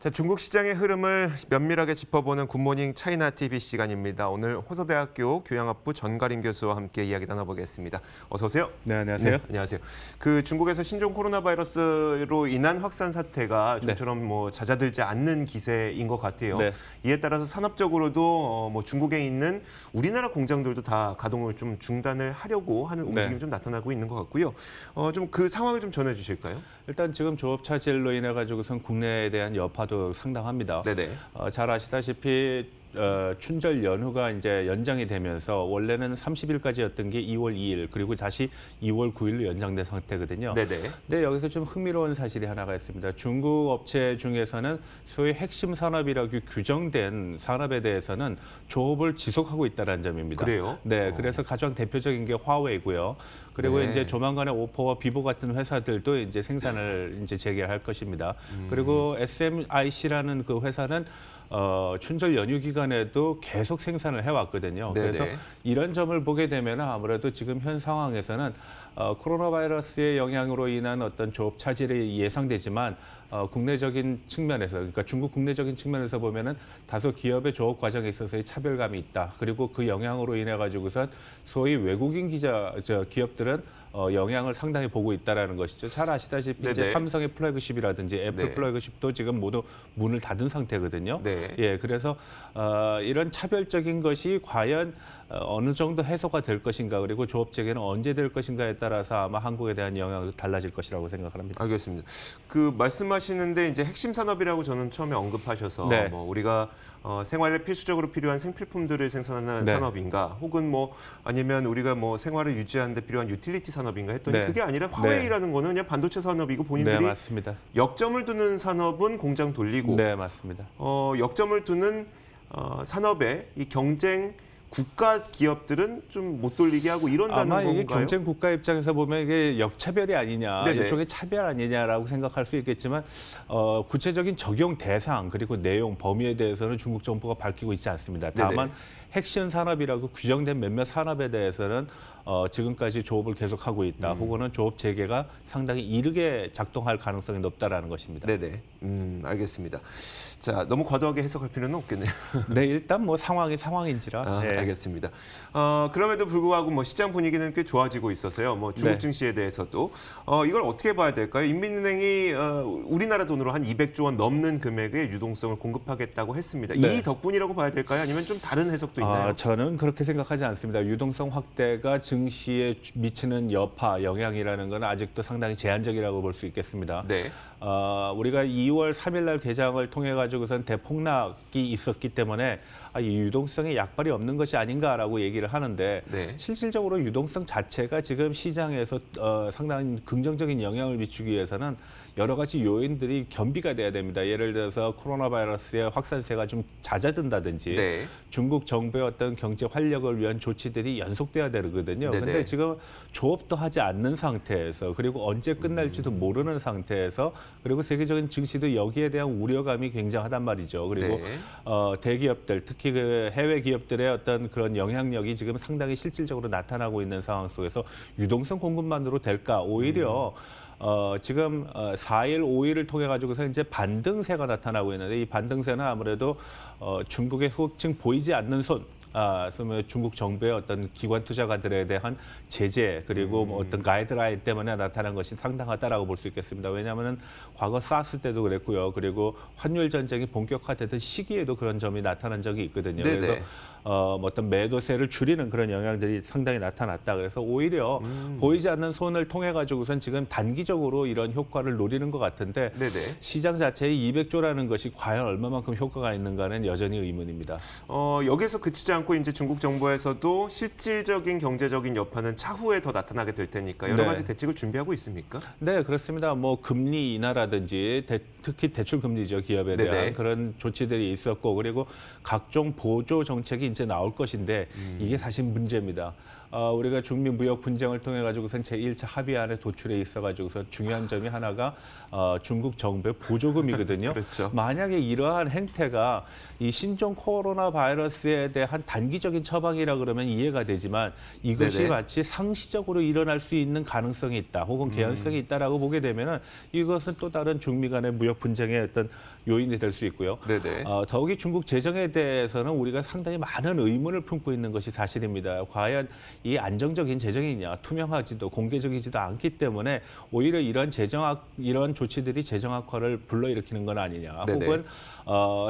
자, 중국 시장의 흐름을 면밀하게 짚어보는 굿모닝 차이나 TV 시간입니다. 오늘 호서대학교 교양학부 전가림 교수와 함께 이야기 나눠보겠습니다. 어서 오세요. 네, 안녕하세요. 네, 안녕하세요. 그 중국에서 신종 코로나 바이러스로 인한 확산 사태가 좀처럼 뭐 잦아들지 않는 기세인 것 같아요. 네. 이에 따라서 산업적으로도 뭐 중국에 있는 우리나라 공장들도 다 가동을 좀 중단을 하려고 하는 움직임이 좀 나타나고 있는 것 같고요. 좀 그 상황을 좀 전해주실까요? 일단 지금 조업 차질로 인해 가지고선 국내에 대한 여파도 상당합니다. 네네. 잘 아시다시피 춘절 연휴가 이제 연장이 되면서 원래는 30일까지였던 게 2월 2일 그리고 다시 2월 9일로 연장된 상태거든요. 네네. 근데 여기서 좀 흥미로운 사실이 하나가 있습니다. 중국 업체 중에서는 소위 핵심 산업이라고 규정된 산업에 대해서는 조업을 지속하고 있다는 점입니다. 그래요? 네, 그래서 가장 대표적인 게 화웨이고요. 그리고 네. 이제 조만간에 오포와 비보 같은 회사들도 이제 생산을 이제 재개할 것입니다. 그리고 SMIC라는 그 회사는 춘절 연휴 기간에도 계속 생산을 해왔거든요. 네네. 그래서 이런 점을 보게 되면 아무래도 지금 현 상황에서는 코로나 바이러스의 영향으로 인한 어떤 조업 차질이 예상되지만 국내적인 측면에서, 그러니까 중국 국내적인 측면에서 보면은 다소 기업의 조업 과정에 있어서의 차별감이 있다. 그리고 그 영향으로 인해 가지고선 소위 외국인 기업들은 영향을 상당히 보고 있다라는 것이죠. 잘 아시다시피 이제 삼성의 플래그십이라든지 애플 플래그십도 지금 모두 문을 닫은 상태거든요. 네. 예, 그래서 이런 차별적인 것이 과연 어느 정도 해소가 될 것인가, 그리고 조업 재개는 언제 될 것인가에 따라서 아마 한국에 대한 영향도 달라질 것이라고 생각합니다. 알겠습니다. 그 말씀하시는데 이제 핵심 산업이라고 저는 처음에 언급하셔서 네. 뭐 우리가 생활에 필수적으로 필요한 생필품들을 생산하는 네. 산업인가, 혹은 뭐 아니면 우리가 뭐 생활을 유지하는 데 필요한 유틸리티 산업인가 했더니 네. 그게 아니라 화웨이라는 거는 그냥 반도체 산업이고 네, 본인들이 맞습니다. 역점을 두는 산업은 공장 돌리고 네, 맞습니다. 역점을 두는 산업의 이 경쟁 국가 기업들은 좀 못 돌리게 하고 이런다는 아마 건가요? 이게 경쟁 국가 입장에서 보면 이게 역차별이 아니냐, 네네. 일종의 차별 아니냐라고 생각할 수 있겠지만 구체적인 적용 대상 그리고 내용, 범위에 대해서는 중국 정부가 밝히고 있지 않습니다. 다만 네네. 핵심 산업이라고 규정된 몇몇 산업에 대해서는 지금까지 조업을 계속하고 있다. 혹은 조업 재개가 상당히 이르게 작동할 가능성이 높다라는 것입니다. 네네. 알겠습니다. 자, 너무 과도하게 해석할 필요는 없겠네요. 네, 일단 뭐 상황이 상황인지라. 네. 알겠습니다. 그럼에도 불구하고 뭐 시장 분위기는 꽤 좋아지고 있어서요. 뭐 중국 네. 증시에 대해서도 이걸 어떻게 봐야 될까요? 인민은행이 우리나라 돈으로 한 200조 원 넘는 금액의 유동성을 공급하겠다고 했습니다. 네. 이 덕분이라고 봐야 될까요? 아니면 좀 다른 해석도 있나요? 저는 그렇게 생각하지 않습니다. 유동성 확대가 증시에 미치는 여파, 영향이라는 건 아직도 상당히 제한적이라고 볼 수 있겠습니다. 네. 우리가 2월 3일 날 개장을 통해 가지고선 대폭락이 있었기 때문에 이 유동성에 약발이 없는 것이 아닌가라고 얘기를 하는데 네. 실질적으로 유동성 자체가 지금 시장에서 상당히 긍정적인 영향을 미치기 위해서는 여러 가지 요인들이 겸비가 돼야 됩니다. 예를 들어서 코로나 바이러스의 확산세가 좀 잦아든다든지 네. 중국 정부의 어떤 경제 활력을 위한 조치들이 연속돼야 되거든요. 네네. 그런데 지금 조업도 하지 않는 상태에서, 그리고 언제 끝날지도 모르는 상태에서, 그리고 세계적인 증시도 여기에 대한 우려감이 굉장하단 말이죠. 그리고 네. 대기업들, 특히 그 해외 기업들의 어떤 그런 영향력이 지금 상당히 실질적으로 나타나고 있는 상황 속에서 유동성 공급만으로 될까? 오히려 지금 4일, 5일을 통해 가지고서 이제 반등세가 나타나고 있는데, 이 반등세는 아무래도 중국의 소득층 보이지 않는 손, 중국 정부의 어떤 기관 투자가들에 대한 제재, 그리고 뭐 어떤 가이드라인 때문에 나타난 것이 상당하다라고 볼 수 있겠습니다. 왜냐하면 과거 사스 때도 그랬고요. 그리고 환율 전쟁이 본격화되던 시기에도 그런 점이 나타난 적이 있거든요. 네네. 그래서 어떤 매도세를 줄이는 그런 영향들이 상당히 나타났다. 그래서 오히려 보이지 않는 손을 통해 가지고선 지금 단기적으로 이런 효과를 노리는 것 같은데, 네네. 시장 자체의 200조라는 것이 과연 얼마만큼 효과가 있는가는 여전히 의문입니다. 여기서 그치지 않고 이제 중국 정부에서도 실질적인 경제적인 여파는 차후에 더 나타나게 될 테니까 여러 네. 가지 대책을 준비하고 있습니까? 네, 그렇습니다. 뭐 금리 인하라든지 특히 대출 금리죠, 기업에 대한 네네. 그런 조치들이 있었고, 그리고 각종 보조 정책이 이제 나올 것인데 이게 사실 문제입니다. 우리가 중미 무역 분쟁을 통해 가지고선 제1차 합의안에 도출해 있어 가지고선 중요한 점이 하나가 중국 정부의 보조금이거든요. 그렇죠. 만약에 이러한 행태가 이 신종 코로나 바이러스에 대한 단기적인 처방이라 그러면 이해가 되지만 이것이 네네. 마치 상시적으로 일어날 수 있는 가능성이 있다, 혹은 개연성이 있다라고 보게 되면은 이것은 또 다른 중미 간의 무역 분쟁의 어떤 요인이 될 수 있고요. 네네. 더욱이 중국 재정에 대해서는 우리가 상당히 많은 의문을 품고 있는 것이 사실입니다. 과연 이 안정적인 재정이냐, 투명하지도 공개적이지도 않기 때문에 오히려 이런 조치들이 재정 악화를 불러일으키는 건 아니냐, 네네. 혹은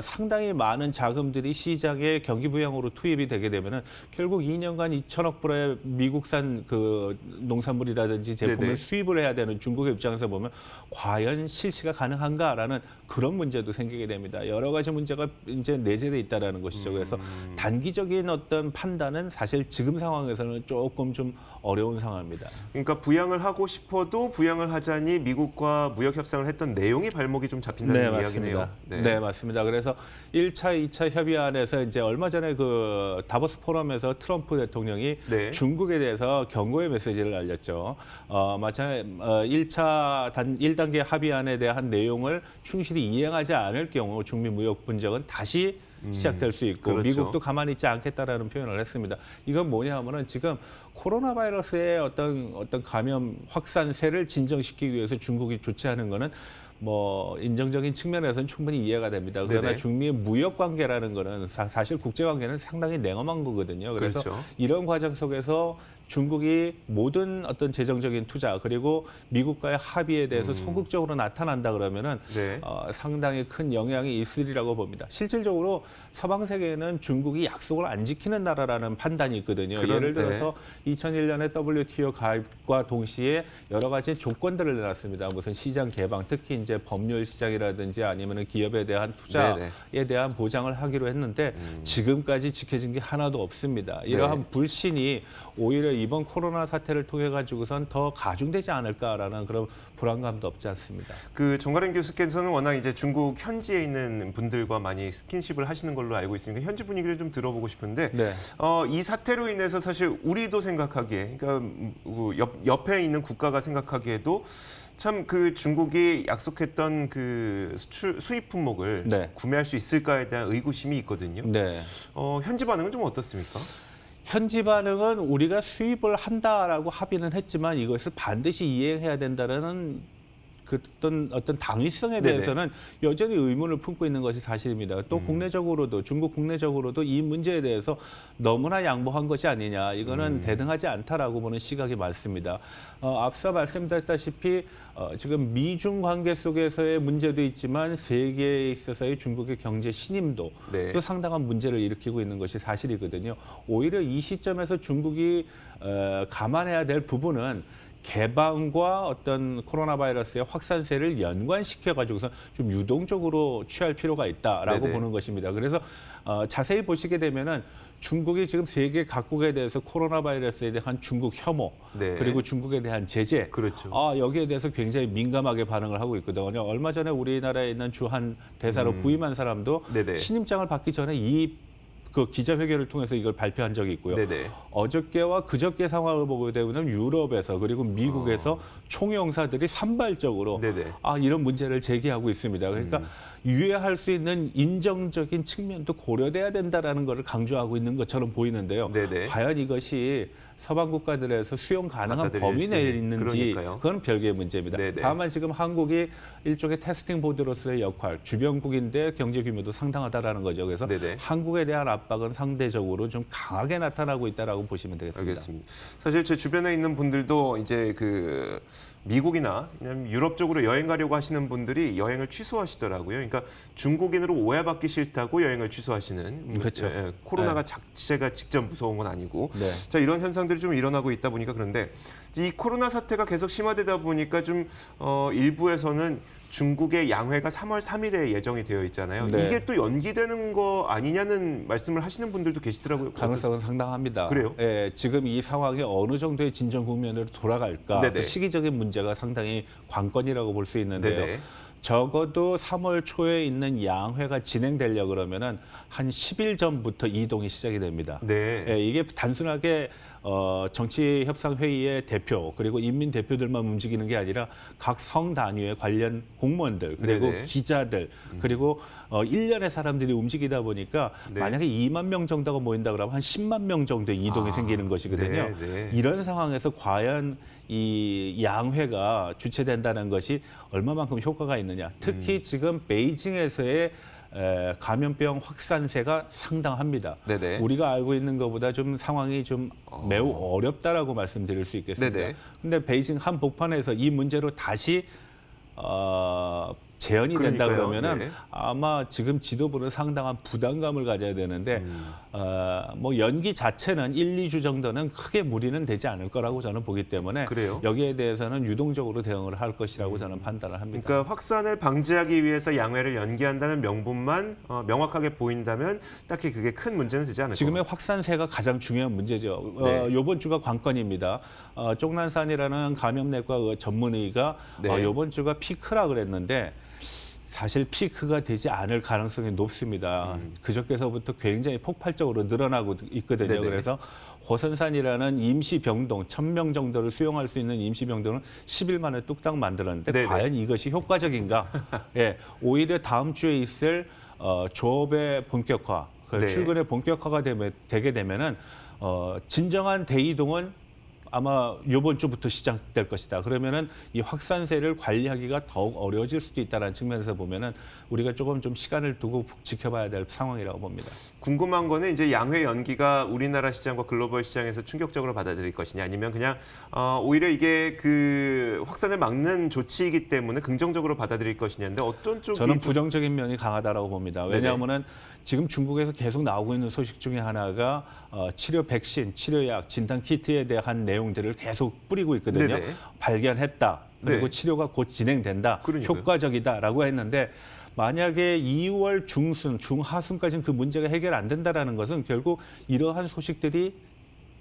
상당히 많은 자금들이 시장에 경기 부양으로 투입이 되게 되면은 결국 2년간 2천억 불의 미국산 그 농산물이라든지 제품을 네네. 수입을 해야 되는 중국의 입장에서 보면 과연 실시가 가능한가라는 그런 문제도 생기게 됩니다. 여러 가지 문제가 이제 내재돼 있다라는 것이죠. 그래서 단기적인 어떤 판단은 사실 지금 상황에서는 조금 좀 어려운 상황입니다. 그러니까 부양을 하고 싶어도 부양을 하자니 미국과 무역 협상을 했던 내용이 발목이 좀 잡힌다는 네, 이야기네요. 맞습니다. 네, 맞습니다. 그래서 1차, 2차 협의안에서 이제 얼마 전에 그 다보스 포럼에서 트럼프 대통령이 네. 중국에 대해서 경고의 메시지를 날렸죠. 마찬가지 1단계 합의안에 대한 내용을 충실히 이행하지 않을 경우 중미 무역 분쟁은 다시 시작될 수 있고 그렇죠. 미국도 가만히 있지 않겠다라는 표현을 했습니다. 이건 뭐냐 하면은 지금 코로나 바이러스의 어떤 감염 확산세를 진정시키기 위해서 중국이 조치하는 거는 뭐 인정적인 측면에서는 충분히 이해가 됩니다. 그러나 네네. 중미의 무역 관계라는 거는 사실 국제 관계는 상당히 냉엄한 거거든요. 그래서 그렇죠. 이런 과정 속에서 중국이 모든 어떤 재정적인 투자 그리고 미국과의 합의에 대해서 소극적으로 나타난다 그러면은 네. 상당히 큰 영향이 있으리라고 봅니다. 실질적으로 서방 세계는 중국이 약속을 안 지키는 나라라는 판단이 있거든요. 예를 들어서 2001년에 WTO 가입과 동시에 여러 가지 조건들을 내놨습니다. 무슨 시장 개방, 특히 이제 법률 시장이라든지 아니면은 기업에 대한 투자에 네네. 대한 보장을 하기로 했는데 지금까지 지켜진 게 하나도 없습니다. 이러한 네. 불신이 오히려 이번 코로나 사태를 통해 가지고선 더 가중되지 않을까라는 그런 불안감도 없지 않습니다. 그 정가련 교수께서는 워낙 이제 중국 현지에 있는 분들과 많이 스킨십을 하시는 걸로 알고 있으니까 현지 분위기를 좀 들어보고 싶은데 네. 이 사태로 인해서 사실 우리도 생각하기에 그러니까 옆에 있는 국가가 생각하기에도 참 그 중국이 약속했던 그 수입 품목을 네. 구매할 수 있을까에 대한 의구심이 있거든요. 네. 현지 반응은 좀 어떻습니까? 현지 반응은 우리가 수입을 한다라고 합의는 했지만 이것을 반드시 이행해야 된다라는 그 어떤 당위성에 네네. 대해서는 여전히 의문을 품고 있는 것이 사실입니다. 또 국내적으로도 중국 국내적으로도 이 문제에 대해서 너무나 양보한 것이 아니냐, 이거는 대등하지 않다라고 보는 시각이 많습니다. 앞서 말씀드렸다시피 지금 미중 관계 속에서의 문제도 있지만 세계에 있어서의 중국의 경제 신임도 네. 또 상당한 문제를 일으키고 있는 것이 사실이거든요. 오히려 이 시점에서 중국이 감안해야 될 부분은 개방과 어떤 코로나 바이러스의 확산세를 연관시켜 가지고서 좀 유동적으로 취할 필요가 있다라고 네네. 보는 것입니다. 그래서 자세히 보시게 되면은 중국이 지금 세계 각국에 대해서 코로나 바이러스에 대한 중국 혐오 네. 그리고 중국에 대한 제재 그렇죠. 여기에 대해서 굉장히 민감하게 반응을 하고 있거든요. 얼마 전에 우리나라에 있는 주한 대사로 부임한 사람도 네네. 신임장을 받기 전에 그 기자회견을 통해서 이걸 발표한 적이 있고요. 네네. 어저께와 그저께 상황을 보게 되면 유럽에서 그리고 미국에서 총영사들이 산발적으로 네네. 이런 문제를 제기하고 있습니다. 그러니까 유예할 수 있는 인정적인 측면도 고려돼야 된다라는 것을 강조하고 있는 것처럼 보이는데요. 네네. 과연 이것이 서방 국가들에서 수용 가능한 받아들일 범위 수 내에 있는, 있는지 그러니까요. 그건 별개의 문제입니다. 네네. 다만 지금 한국이 일종의 테스팅 보드로서의 역할, 주변국인데 경제 규모도 상당하다라는 거죠. 그래서 네네. 한국에 대한 압박은 상대적으로 좀 강하게 나타나고 있다라고 보시면 되겠습니다. 알겠습니다. 사실 제 주변에 있는 분들도 이제 그 미국이나 유럽 쪽으로 여행 가려고 하시는 분들이 여행을 취소하시더라고요. 그러니까 중국인으로 오해받기 싫다고 여행을 취소하시는. 그렇죠. 코로나가 자체가 직접 무서운 건 아니고. 네. 자, 이런 현상들이 좀 일어나고 있다 보니까 그런데 이 코로나 사태가 계속 심화되다 보니까 좀 일부에서는 중국의 양회가 3월 3일에 예정이 되어 있잖아요. 네. 이게 또 연기되는 거 아니냐는 말씀을 하시는 분들도 계시더라고요. 가능성은 상당합니다. 그래요? 예, 지금 이 상황이 어느 정도의 진정 국면으로 돌아갈까? 네네. 그 시기적인 문제가 상당히 관건이라고 볼 수 있는데요. 네네. 적어도 3월 초에 있는 양회가 진행되려 그러면은 한 10일 전부터 이동이 시작이 됩니다. 네. 예, 이게 단순하게 정치협상회의의 대표 그리고 인민 대표들만 움직이는 게 아니라 각 성 단위의 관련 공무원들 그리고 네네. 기자들 그리고 일련의 사람들이 움직이다 보니까 네. 만약에 2만 명 정도가 모인다 그러면 한 10만 명 정도의 이동이 생기는 것이거든요. 네. 이런 상황에서 과연 이 양회가 주최된다는 것이 얼마만큼 효과가 있느냐. 특히 지금 베이징에서의 감염병 확산세가 상당합니다. 네네. 우리가 알고 있는 것보다 좀 상황이 좀 매우 어렵다라고 말씀드릴 수 있겠습니다. 네네. 근데 베이징 한복판에서 이 문제로 다시 재현이 된다 그러니까요. 그러면은 네. 아마 지금 지도부는 상당한 부담감을 가져야 되는데 뭐 연기 자체는 1, 2주 정도는 크게 무리는 되지 않을 거라고 저는 보기 때문에 그래요? 여기에 대해서는 유동적으로 대응을 할 것이라고 저는 판단을 합니다. 그러니까 확산을 방지하기 위해서 양회를 연기한다는 명분만 명확하게 보인다면 딱히 그게 큰 문제는 되지 않을 지금의 것 확산세가 가장 중요한 문제죠. 네. 이번 주가 관건입니다. 쪽난산이라는 감염내과 전문의가 네. 이번 주가 피크라 그랬는데 사실 피크가 되지 않을 가능성이 높습니다. 그저께서부터 굉장히 폭발적으로 늘어나고 있거든요. 네네. 그래서 호선산이라는 임시병동 1,000명 정도를 수용할 수 있는 임시병동을 10일 만에 뚝딱 만들었는데 네네. 과연 이것이 효과적인가? 예, 오히려 다음 주에 있을 조업의 본격화, 네. 출근의 본격화가 되게 되면은 진정한 대이동은 아마 이번 주부터 시작될 것이다. 그러면은 이 확산세를 관리하기가 더욱 어려워질 수도 있다는 측면에서 보면은 우리가 조금 좀 시간을 두고 지켜봐야 될 상황이라고 봅니다. 궁금한 거는 이제 양회 연기가 우리나라 시장과 글로벌 시장에서 충격적으로 받아들일 것이냐 아니면 그냥 오히려 이게 그 확산을 막는 조치이기 때문에 긍정적으로 받아들일 것이냐인데 어떤 쪽이 저는 부정적인 면이 강하다라고 봅니다. 왜냐하면은 지금 중국에서 계속 나오고 있는 소식 중에 하나가 치료 백신, 치료약, 진단 키트에 대한 내용들을 계속 뿌리고 있거든요. 네네. 발견했다. 그리고 네. 치료가 곧 진행된다. 그러니까요. 효과적이다라고 했는데 만약에 2월 중순, 중하순까지는 그 문제가 해결 안 된다라는 것은 결국 이러한 소식들이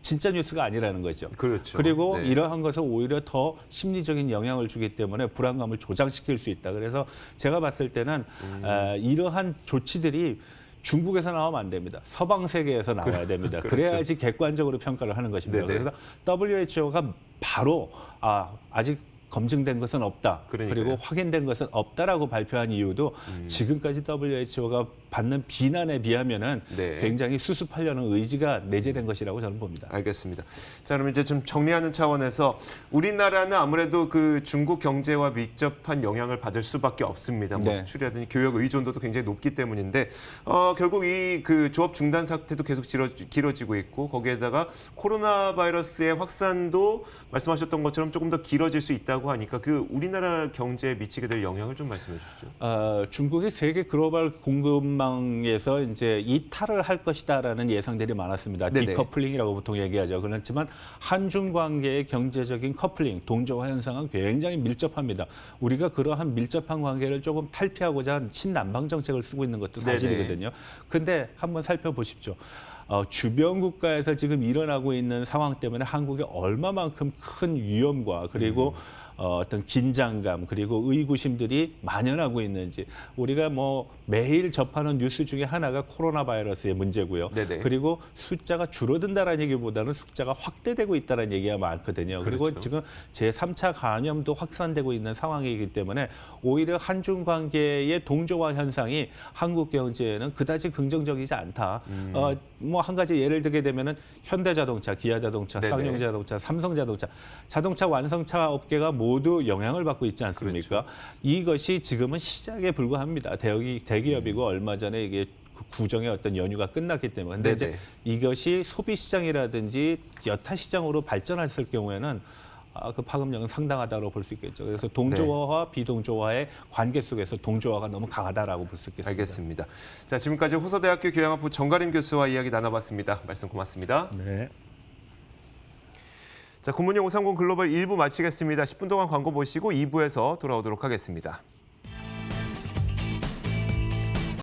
진짜 뉴스가 아니라는 거죠. 그렇죠. 그리고 네. 이러한 것은 오히려 더 심리적인 영향을 주기 때문에 불안감을 조장시킬 수 있다. 그래서 제가 봤을 때는 이러한 조치들이 중국에서 나오면 안 됩니다. 서방 세계에서 나와야 됩니다. 그렇죠. 그래야지 객관적으로 평가를 하는 것입니다. 네네. 그래서 WHO가 바로 아직 검증된 것은 없다. 그러니까요. 그리고 확인된 것은 없다라고 발표한 이유도 지금까지 WHO가 받는 비난에 비하면은 네. 굉장히 수습하려는 의지가 내재된 것이라고 저는 봅니다. 알겠습니다. 자, 그럼 이제 좀 정리하는 차원에서 우리나라는 아무래도 그 중국 경제와 밀접한 영향을 받을 수밖에 없습니다. 뭐 네. 수출이라든지 교역 의존도도 굉장히 높기 때문인데 결국 이 그 조업 중단 사태도 계속 길어지고 있고 거기에다가 코로나 바이러스의 확산도 말씀하셨던 것처럼 조금 더 길어질 수 있다고 하니까 그 우리나라 경제에 미치게 될 영향을 좀 말씀해 주시죠. 중국이 세계 글로벌 공급망에서 이제 이탈을 할 것이다라는 예상들이 많았습니다. 네네. 디커플링이라고 보통 얘기하죠. 그렇지만 한중 관계의 경제적인 커플링, 동조화 현상은 굉장히 밀접합니다. 우리가 그러한 밀접한 관계를 조금 탈피하고자 한 친남방 정책을 쓰고 있는 것도 사실이거든요. 근데 한번 살펴보십시오. 주변 국가에서 지금 일어나고 있는 상황 때문에 한국에 얼마만큼 큰 위험과 그리고 어떤 긴장감 그리고 의구심들이 만연하고 있는지 우리가 뭐 매일 접하는 뉴스 중에 하나가 코로나 바이러스의 문제고요. 네네. 그리고 숫자가 줄어든다라는 얘기보다는 숫자가 확대되고 있다는 얘기가 많거든요. 그리고 그렇죠. 지금 제3차 감염도 확산되고 있는 상황이기 때문에 오히려 한중 관계의 동조화 현상이 한국 경제에는 그다지 긍정적이지 않다. 뭐 한 가지 예를 들게 되면은 현대자동차, 기아자동차, 네네. 쌍용자동차, 삼성자동차, 자동차 완성차 업계가 모두 영향을 받고 있지 않습니까? 이것이 지금은 시작에 불과합니다. 대기업이고 얼마 전에 이게 구정의 어떤 연휴가 끝났기 때문에. 근데 네네. 이제 이것이 소비 시장이라든지 여타 시장으로 발전했을 경우에는 그 파급력은 상당하다고 볼 수 있겠죠. 그래서 동조화와 비동조화의 관계 속에서 동조화가 너무 강하다라고 볼 수 있겠습니다. 알겠습니다. 자, 지금까지 호서대학교 교양학부 정가림 교수와 이야기 나눠봤습니다. 말씀 고맙습니다. 네. 자, 굿모닝 530 글로벌 1부 마치겠습니다. 10분 동안 광고 보시고 2부에서 돌아오도록 하겠습니다.